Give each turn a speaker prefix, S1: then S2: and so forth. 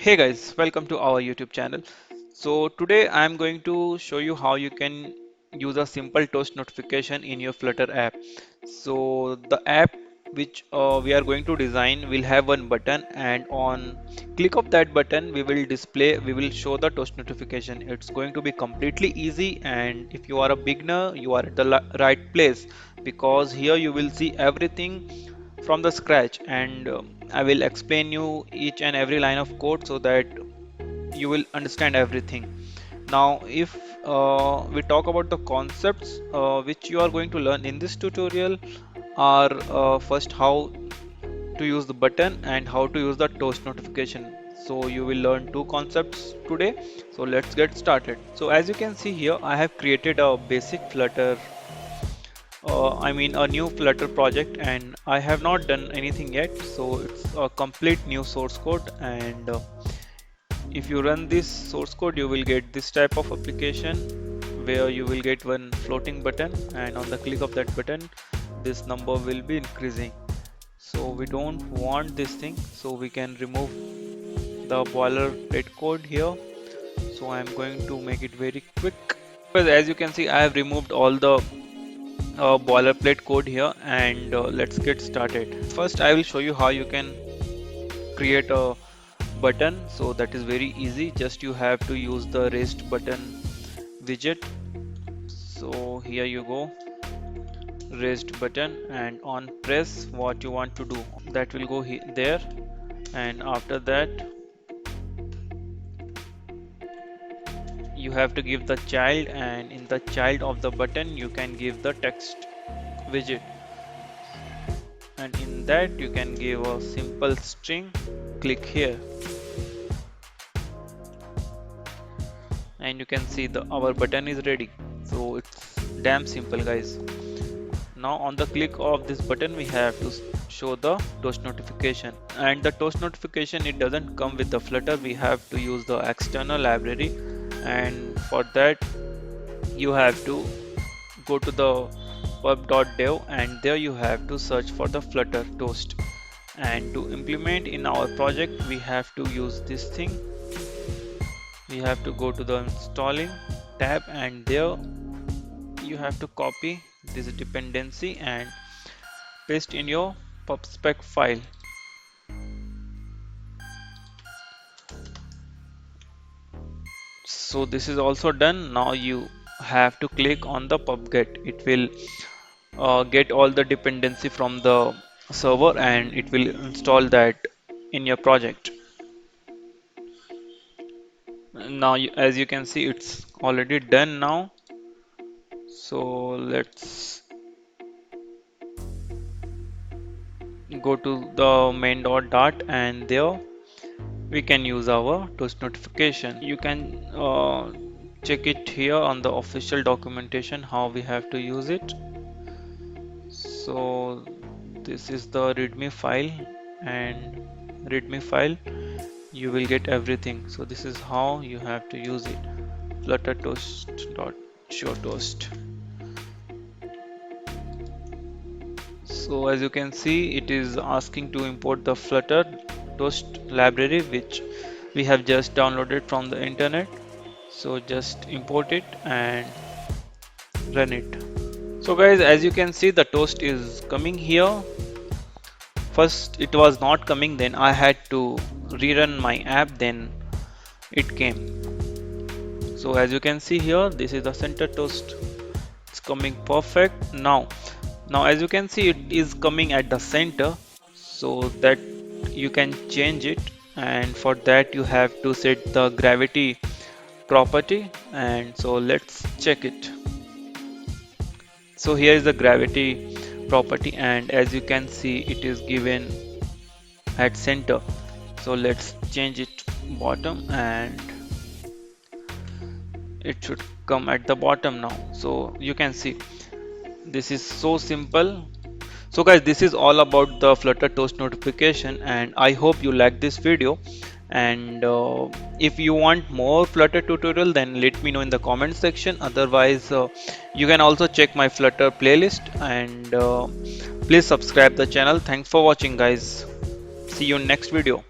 S1: Hey guys, welcome to our YouTube channel. So today I'm going to show you how you can use a simple toast notification in your Flutter app. So the app which we are going to design will have one button, and on click of that button we will show the toast notification. It's going to be completely easy, and if you are a beginner you are at the right place, because here you will see everything from the scratch, and I will explain you each and every line of code so that you will understand everything. Now if we talk about the concepts which you are going to learn in this tutorial are first how to use the button and how to use the toast notification. So you will learn two concepts today. So let's get started. So as you can see here, I have created a basic Flutter a new Flutter project, and I have not done anything yet, so it's a complete new source code. And if you run this source code, you will get this type of application where you will get one floating button, and on the click of that button this number will be increasing. So we don't want this thing, so we can remove the boilerplate code here. So I'm going to make it very quick. But as you can see, I have removed all the boilerplate code here, and let's get started. First I will show you how you can create a button. So that is very easy, just you have to use the raised button widget. So here you go, raised button, and on press what you want to do, that will go there, and after that you have to give the child, and in the child of the button you can give the text widget, and in that you can give a simple string. Click here and you can see the our button is ready. So it's damn simple, guys. Now on the click of this button we have to show the toast notification, and the toast notification, it doesn't come with the Flutter. We have to use the external library, and for that you have to go to the pub.dev, and there you have to search for the Flutter Toast. And to implement in our project we have to use this thing. We have to go to the installing tab, and there you have to copy this dependency and paste in your pubspec file. So this is also done. Now you have to click on the pubget. It will get all the dependency from the server, and it will install that in your project. Now as you can see, it's already done now. So let's go to the main.dart, and there we can use our toast notification. You can check it here on the official documentation how we have to use it. So this is the readme file, and readme file you will get everything. So this is how you have to use it. Flutter toast dot show toast. So as you can see, it is asking to import the Flutter Toast library, which we have just downloaded from the internet. So just import it and run it. So guys, as you can see, the toast is coming here. First it was not coming, then I had to rerun my app, then it came. So as you can see here, this is the center toast. It's coming perfect. Now as you can see, it is coming at the center, so that you can change it, and for that you have to set the gravity property. And so let's check it. So here is the gravity property, and as you can see, it is given at center. So let's change it bottom, and it should come at the bottom now. So you can see this is so simple. So guys, this is all about the Flutter Toast notification, and I hope you like this video. And if you want more Flutter tutorial, then let me know in the comment section. Otherwise you can also check my Flutter playlist, and please subscribe the channel. Thanks for watching, guys. See you in next video.